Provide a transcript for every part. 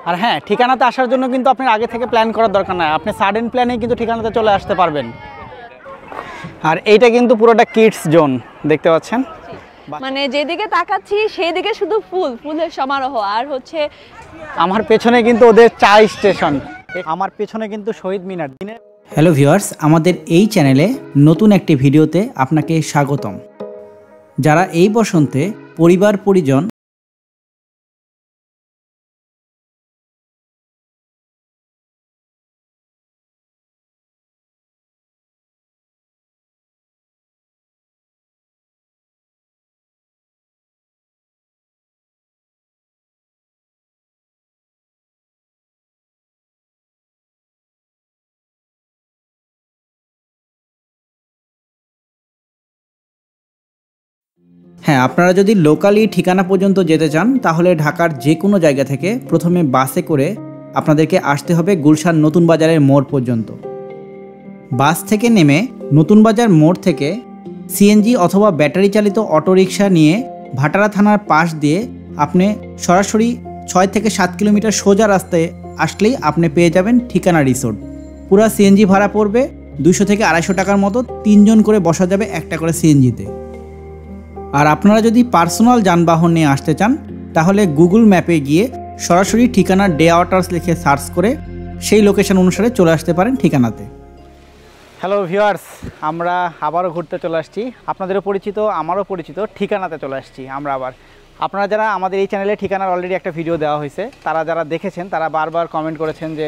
আর হ্যাঁ, ঠিকানাতে আসার জন্য কিন্তু আপনার আগে থেকে প্ল্যান করার দরকার নাই, আপনি সাডেন প্ল্যানে কিন্তু ঠিকানাতে চলে আসতে পারবেন। আর এইটা কিন্তু পুরোটা কিডস জোন দেখতে পাচ্ছেন, মানে যেদিকে তাকাচ্ছি সেই দিকে শুধু ফুলের সমারোহ। আর হচ্ছে আমার পেছনে কিন্তু ওদের চা স্টেশন, আমার পেছনে কিন্তু শহীদ মিনার। হ্যালো ভিউয়ার্স, আমাদের এই চ্যানেলে নতুন একটি ভিডিওতে আপনাকে স্বাগতম। যারা এই বসন্তে পরিবার পরিজন হ্যাঁ, আপনারা যদি লোকালি ঠিকানা পর্যন্ত যেতে চান তাহলে ঢাকার যে কোনো জায়গা থেকে প্রথমে বাসে করে আপনাদেরকে আসতে হবে গুলশান নতুন বাজারের মোড় পর্যন্ত। বাস থেকে নেমে নতুন বাজার মোড় থেকে সিএনজি অথবা ব্যাটারি চালিত অটোরিকশা নিয়ে ভাটারা থানার পাশ দিয়ে আপনি সরাসরি 6 থেকে 7 কিলোমিটার সোজা রাস্তায় আসলেই আপনি পেয়ে যাবেন ঠিকানা রিসোর্ট। পুরা সিএনজি ভাড়া পড়বে 200 থেকে 250 টাকার মতো, 3 জন করে বসা যাবে একটা করে সিএনজিতে। আর আপনারা যদি পার্সোনাল যানবাহন নিয়ে আসতে চান তাহলে গুগল ম্যাপে গিয়ে সরাসরি ঠিকানা ডে ওয়াটার্স লিখে সার্চ করে সেই লোকেশন অনুসারে চলে আসতে পারেন ঠিকানাতে। হ্যালো ভিউয়ার্স, আমরা আবারও ঘুরতে চলে আসছি, আপনাদেরও পরিচিত আমারও পরিচিত ঠিকানাতে চলে আসছি আমরা আবার। আপনারা যারা আমাদের এই চ্যানেলে ঠিকানার অলরেডি একটা ভিডিও দেওয়া হয়েছে, তারা যারা দেখেছেন তারা বারবার কমেন্ট করেছেন যে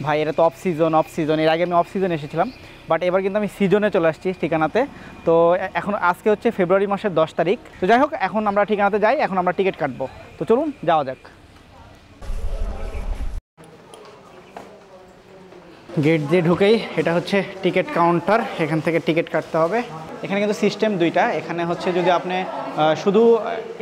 ভাই এটা তো অফ সিজন। এর আগে আমি অফ সিজন এসেছিলাম, বাট এবার কিন্তু আমি সিজনে চলে আসছি ঠিকানাতে। তো এখন আজকে হচ্ছে ফেব্রুয়ারি মাসের 10 তারিখ। তো যাই হোক, এখন আমরা ঠিকানাতে যাই, এখন আমরা টিকিট কাটবো। তো চলুন যাওয়া যাক। গেট দিয়ে ঢুকেই এটা হচ্ছে টিকিট কাউন্টার, এখান থেকে টিকিট কাটতে হবে। এখানে কিন্তু সিস্টেম দুইটা, এখানে হচ্ছে যদি আপনি শুধু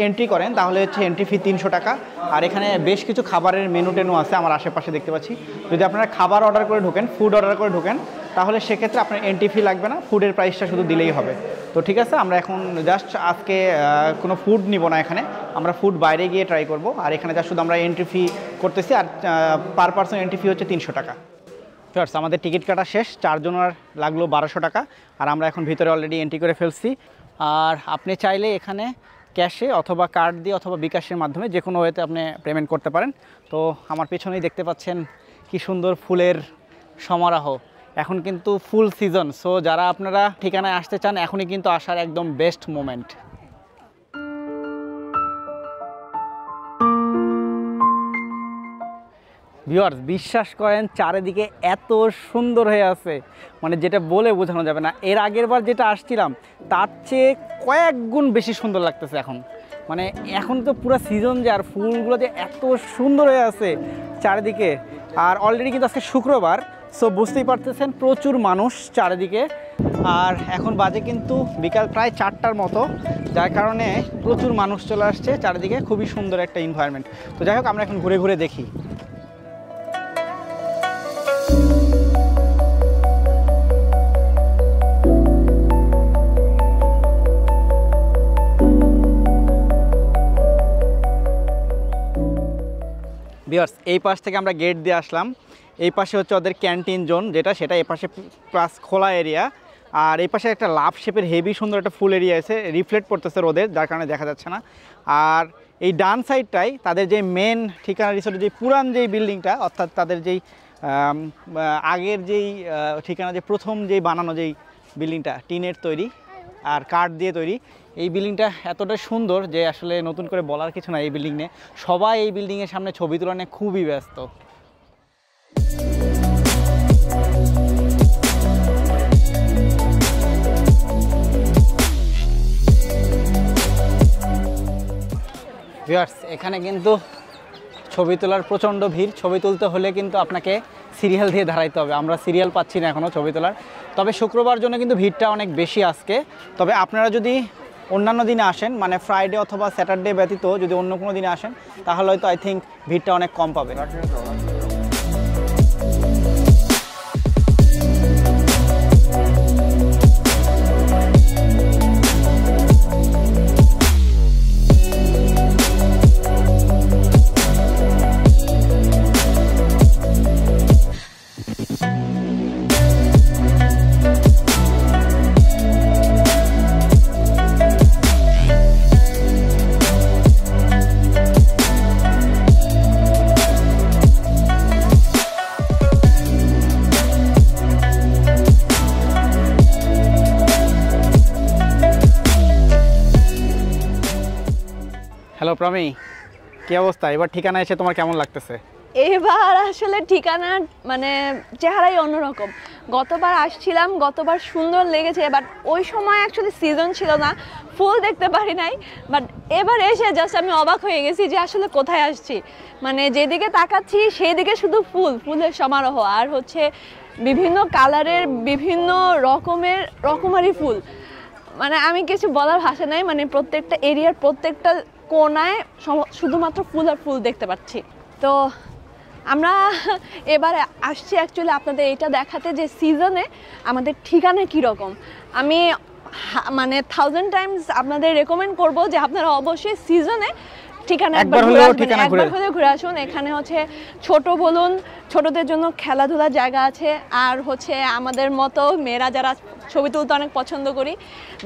এন্ট্রি করেন তাহলে হচ্ছে এন্ট্রি ফি 300 টাকা। আর এখানে বেশ কিছু খাবারের মেনু টেনু আছে আমার আশেপাশে দেখতে পাচ্ছি। যদি আপনারা খাবার অর্ডার করে ঢোকেন, ফুড অর্ডার করে ঢোকেন, তাহলে সেক্ষেত্রে আপনার এন্ট্রি ফি লাগবে না, ফুডের প্রাইসটা শুধু দিলেই হবে। তো ঠিক আছে, আমরা এখন জাস্ট আজকে কোনো ফুড নিব না, এখানে আমরা ফুড বাইরে গিয়ে ট্রাই করব। আর এখানে যা শুধু আমরা এন্ট্রি ফি করতেছি, আর পার পার্সন এন্ট্রি ফি হচ্ছে 300 টাকা। ফার্স্ট আমাদের টিকিট কাটা শেষ, 4 জনের লাগলো 1200 টাকা। আর আমরা এখন ভিতরে অলরেডি এন্ট্রি করে ফেলছি। আর আপনি চাইলে এখানে ক্যাশে অথবা কার্ড দিয়ে অথবা বিকাশের মাধ্যমে যে কোনো ওয়েতে আপনি পেমেন্ট করতে পারেন। তো আমার পেছনেই দেখতে পাচ্ছেন কি সুন্দর ফুলের সমারোহ। এখন কিন্তু ফুল সিজন, সো যারা আপনারা ঠিকানায় আসতে চান এখনই কিন্তু আসার একদম বেস্ট মোমেন্ট। ভিউয়ার্স, বিশ্বাস করেন চারিদিকে এত সুন্দর হয়ে আছে, মানে যেটা বলে বোঝানো যাবে না। এর আগের বার যেটা আসছিলাম তার চেয়ে কয়েক গুণ বেশি সুন্দর লাগতেছে এখন। মানে এখন তো পুরো সিজন যে, আর ফুলগুলো যে এত সুন্দর হয়ে আছে চারিদিকে। আর অলরেডি কিন্তু আজকে শুক্রবার, সো বুঝতেই পারতেছেন প্রচুর মানুষ চারিদিকে। আর এখন বাজে কিন্তু বিকাল প্রায় 4টার মতো, যার কারণে প্রচুর মানুষ চলে আসছে চারিদিকে। খুবই সুন্দর একটা এনভায়রনমেন্ট। তো যাই হোক, আমরা এখন ঘুরে ঘুরে দেখি। ভিউয়ার্স, এই পাশ থেকে আমরা গেট দিয়ে আসলাম, এই পাশে হচ্ছে ওদের ক্যান্টিন জোন যেটা, সেটা এই পাশে প্লাস খোলা এরিয়া। আর এই পাশে একটা লাভ শেপের হেভি সুন্দর একটা ফুল এরিয়া আছে, রিফ্লেক্ট করতেছে রোদের, যার কারণে দেখা যাচ্ছে না। আর এই ডান সাইডটাই তাদের যে মেন ঠিকানা রিসোর্টের যে পুরান যেই বিল্ডিংটা, অর্থাৎ তাদের যেই আগের যেই ঠিকানা যে প্রথম যেই বানানো যেই বিল্ডিংটা, টিনের তৈরি আর কাঠ দিয়ে তৈরি, এই বিল্ডিংটা এতটা সুন্দর যে আসলে নতুন করে বলার কিছু না। এই বিল্ডিং নিয়ে সবাই এই বিল্ডিংয়ের সামনে ছবি তোলা নিয়ে খুবই ব্যস্ত। ভিউয়ার্স, এখানে কিন্তু ছবি তোলার প্রচণ্ড ভিড়। ছবি তুলতে হলে কিন্তু আপনাকে সিরিয়াল দিয়ে দাঁড়াইতে হবে, আমরা সিরিয়াল পাচ্ছি না এখনও ছবি তোলার। তবে শুক্রবার জন্য কিন্তু ভিড়টা অনেক বেশি আজকে। তবে আপনারা যদি অন্যান্য দিনে আসেন, মানে ফ্রাইডে অথবা স্যাটারডে ব্যতীত যদি অন্য কোনো দিনে আসেন, তাহলে হয়তো আই থিঙ্ক ভিড়টা অনেক কম পাবে। হ্যালো প্রমি, কি অবস্থা? এবার ঠিকানা এসে তোমার কেমন লাগতেছে? এবার আসলে ঠিকানার মানে চেহারাই অন্যরকম। গতবার আসছিলাম, গতবার সুন্দর লেগেছে, বাট ওই সময় অ্যাকচুয়ালি সিজন ছিল না, ফুল দেখতে পারি নাই। বাট এবার এসে জাস্ট আমি অবাক হয়ে গেছি যে আসলে কোথায় আসছি। মানে যেদিকে তাকাচ্ছি সেই দিকে শুধু ফুলের সমারোহ, আর হচ্ছে বিভিন্ন কালারের বিভিন্ন রকমারি ফুল। মানে আমি কিছু বলার ভাষা নাই, মানে প্রত্যেকটা এরিয়ার প্রত্যেকটা কোনায় শুধুমাত্র ফুল আর ফুল দেখতে পাচ্ছি। তো আমরা এবারে আসছি অ্যাকচুয়ালি আপনাদের এটা দেখাতে যে সিজনে আমাদের ঠিকানা কীরকম। আমি মানে 1000 টাইমস আপনাদের রেকমেন্ড করব যে আপনারা অবশ্যই সিজনে ঠিকানা একবার হলেও ঘুরে আসুন। এখানে হচ্ছে ছোট বলুন, ছোটদের জন্য খেলাধুলার জায়গা আছে, আর হচ্ছে আমাদের মতো মেয়েরা যারা ছবি তুলতে অনেক পছন্দ করি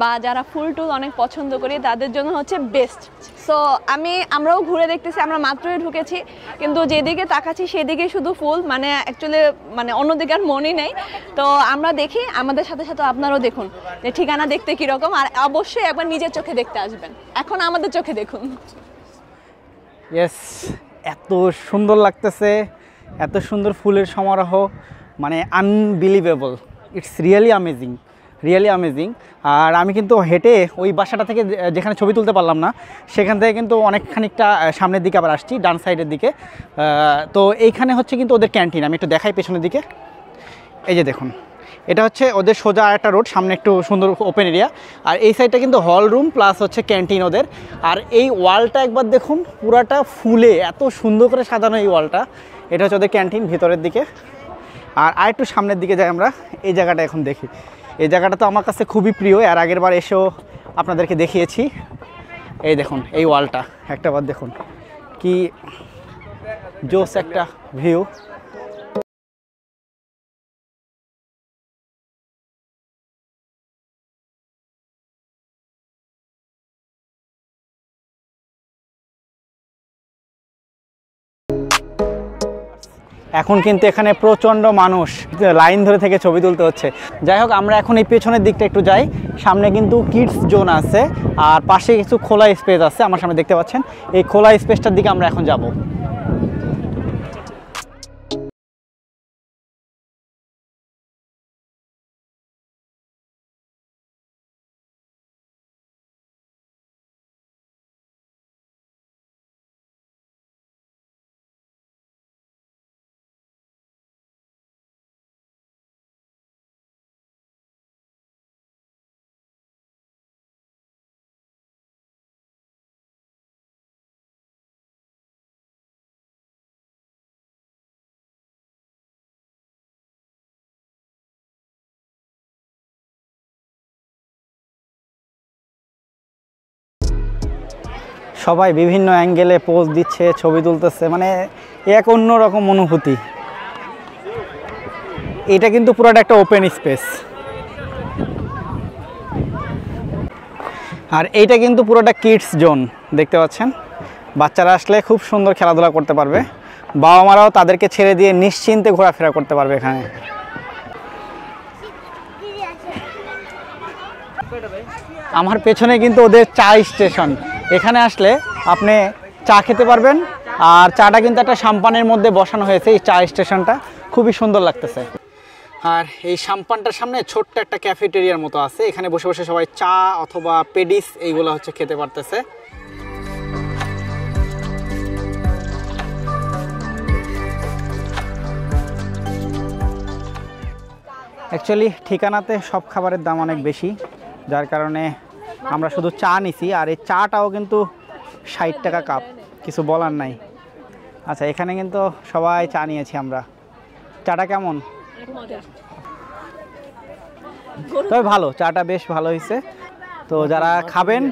বা যারা ফুল টুল অনেক পছন্দ করি তাদের জন্য হচ্ছে বেস্ট। সো আমরাও ঘুরে দেখতেছি, আমরা মাত্রই ঢুকেছি, কিন্তু যেদিকে তাকাচ্ছি সেদিকে শুধু ফুল, মানে অ্যাকচুয়ালি মানে অন্যদিকে আর মনই নেই। তো আমরা দেখি, আমাদের সাথে সাথে আপনারাও দেখুন যে ঠিকানা দেখতে কীরকম, আর অবশ্যই একবার নিজের চোখে দেখতে আসবেন। এখন আমাদের চোখে দেখুন। ইয়েস, এত সুন্দর লাগতেছে, এত সুন্দর ফুলের সমারোহ, মানে আনবিলিভেবল। It's really amazing. আর আমি কিন্তু হেঁটে ওই বাসাটা থেকে যেখানে ছবি তুলতে পারলাম না, সেখান থেকে কিন্তু অনেক খানিকটা সামনের দিকে আবার আসছি, ডান সাইডের দিকে। তো এইখানে হচ্ছে কিন্তু ওদের ক্যান্টিন, আমি একটু দেখাই পেছনের দিকে। এই যে দেখুন, এটা হচ্ছে ওদের সোজা একটা রোড, সামনে একটু সুন্দর ওপেন এরিয়া, আর এই সাইডটা কিন্তু হল রুম প্লাস হচ্ছে ক্যান্টিন ওদের। আর এই ওয়ালটা একবার দেখুন, পুরাটা ফুলে এত সুন্দর করে সাজানো এই ওয়ালটা। এটা হচ্ছে ওদের ক্যান্টিন ভিতরের দিকে। আর একটু সামনের দিকে যাই আমরা, এই জায়গাটা এখন দেখি। এই জায়গাটা তো আমার কাছে খুবই প্রিয়, আর আগের বার এসেও আপনাদেরকে দেখিয়েছি। এই দেখুন এই ওয়ালটা একটা বার দেখুন, কি জোস একটা ভিউ। এখন কিন্তু এখানে প্রচণ্ড মানুষ, লাইন ধরে থেকে ছবি তুলতে হচ্ছে। যাই হোক, আমরা এখন এই পেছনের দিকটা একটু যাই। সামনে কিন্তু কিডস জোন আছে, আর পাশে কিছু খোলা স্পেস আছে আমার সামনে দেখতে পাচ্ছেন। এই খোলা স্পেসটার দিকে আমরা এখন যাব। সবাই বিভিন্ন অ্যাঙ্গেলে পোজ দিচ্ছে, ছবি তুলতেছে, মানে এক অন্যরকম অনুভূতি। এটা কিন্তু পুরোটা একটা ওপেন স্পেস, আর এইটা কিন্তু পুরোটা কিডস জোন দেখতে পাচ্ছেন। বাচ্চারা আসলে খুব সুন্দর খেলাধুলা করতে পারবে, বাবা মারাও তাদেরকে ছেড়ে দিয়ে নিশ্চিন্তে ঘোরাফেরা করতে পারবে এখানে। আমার পেছনে কিন্তু ওদের চা স্টেশন, এখানে আসলে আপনি চা খেতে পারবেন। আর চাটা কিন্তু একটা সাম্পানের মধ্যে বসানো হয়েছে, এই চা স্টেশনটা খুবই সুন্দর লাগতেছে। আর এই সাম্পানটার সামনে ছোট্ট একটা ক্যাফেটেরিয়ার মতো আছে, এখানে বসে বসে সবাই চা অথবা পেডিস এইগুলো হচ্ছে খেতে পারতেছে। অ্যাকচুয়ালি ঠিকানাতে সব খাবারের দাম অনেক বেশি, যার কারণে আমরা শুধু চা নিছি, আর এই চাটাও কিন্তু 60 টাকা কাপ, কিছু বলার নাই। আচ্ছা, এখানে কিন্তু সবাই চা নিয়েছি আমরা। চাটা কেমন? তবে ভালো, চাটা বেশ ভালো হয়েছে। তো যারা খাবেন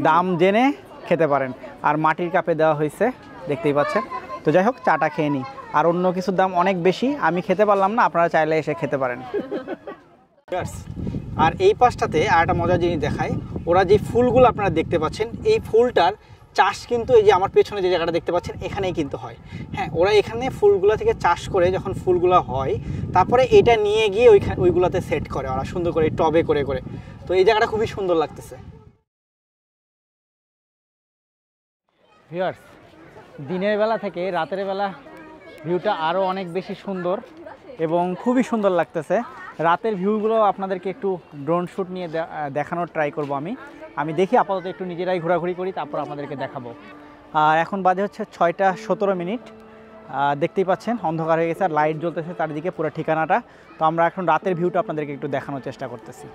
দাম জেনে খেতে পারেন। আর মাটির কাপে দেওয়া হয়েছে, দেখতেই পাচ্ছেন। তো যাই হোক, চাটা খেয়ে নিই। আর অন্য কিছুর দাম অনেক বেশি, আমি খেতে পারলাম না, আপনারা চাইলে এসে খেতে পারেন। আর এই পাশটাতে আর একটা মজার জিনিস দেখায়, ওরা যে ফুলগুলো আপনারা দেখতে পাচ্ছেন, এই ফুলটার চাষ কিন্তু এই যে আমার পেছনে যে জায়গাটা দেখতে পাচ্ছেন এখানেই কিন্তু হয়। হ্যাঁ, ওরা এখানে ফুলগুলো থেকে চাষ করে যখন ফুলগুলো হয়, তারপরে এটা নিয়ে গিয়ে ওইগুলোতে সেট করে ওরা সুন্দর করে টবে করে করে। তো এই জায়গাটা খুবই সুন্দর লাগতেছে। ভিউয়ার্স, দিনের বেলা থেকে রাতের বেলা ভিউটা আরও অনেক বেশি সুন্দর এবং খুবই সুন্দর লাগতেছে। রাতের ভিউগুলো আপনাদেরকে একটু ড্রোন শ্যুট নিয়ে দেখানোর ট্রাই করব আমি দেখি আপাতত একটু নিজেরাই ঘোরাঘুরি করি, তারপর আপনাদেরকে দেখাবো। আর এখন বাজে হচ্ছে 6টা 17 মিনিট। দেখতেই পাচ্ছেন অন্ধকার হয়ে গেছে আর লাইট জ্বলতেছে চারিদিকে পুরো ঠিকানাটা। তো আমরা এখন রাতের ভিউটা আপনাদেরকে একটু দেখানোর চেষ্টা করতেছি।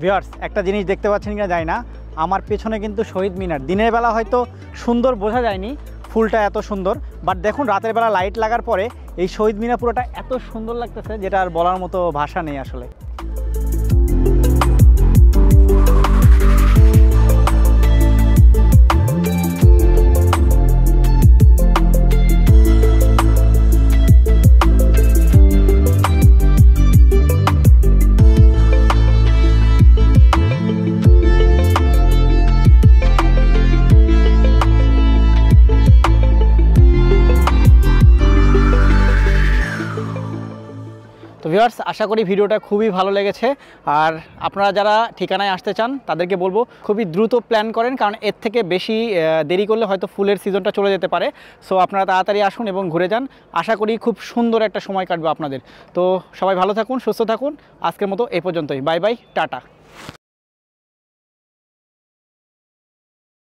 ভিউয়ার্স, একটা জিনিস দেখতে পাচ্ছেন কিনা জানি না, আমার পেছনে কিন্তু শহীদ মিনার। দিনের বেলা হয়তো সুন্দর বোঝা যায়নি ফুলটা এত সুন্দর, বাট দেখুন রাতের বেলা লাইট লাগার পরে এই শহীদ মিনার পুরোটা এত সুন্দর লাগতেছে যেটা আর বলার মতো ভাষা নেই আসলে। তো ভিউয়ার্স, আশা করি ভিডিওটা খুবই ভালো লেগেছে। আর আপনারা যারা ঠিকানায় আসতে চান তাদেরকে বলবো খুবই দ্রুত প্ল্যান করেন, কারণ এর থেকে বেশি দেরি করলে হয়তো ফুলের সিজনটা চলে যেতে পারে। সো আপনারা তাড়াতাড়ি আসুন এবং ঘুরে যান। আশা করি খুব সুন্দর একটা সময় কাটবে আপনাদের। তো সবাই ভালো থাকুন, সুস্থ থাকুন। আজকের মতো এই পর্যন্তই। Bye bye, tata.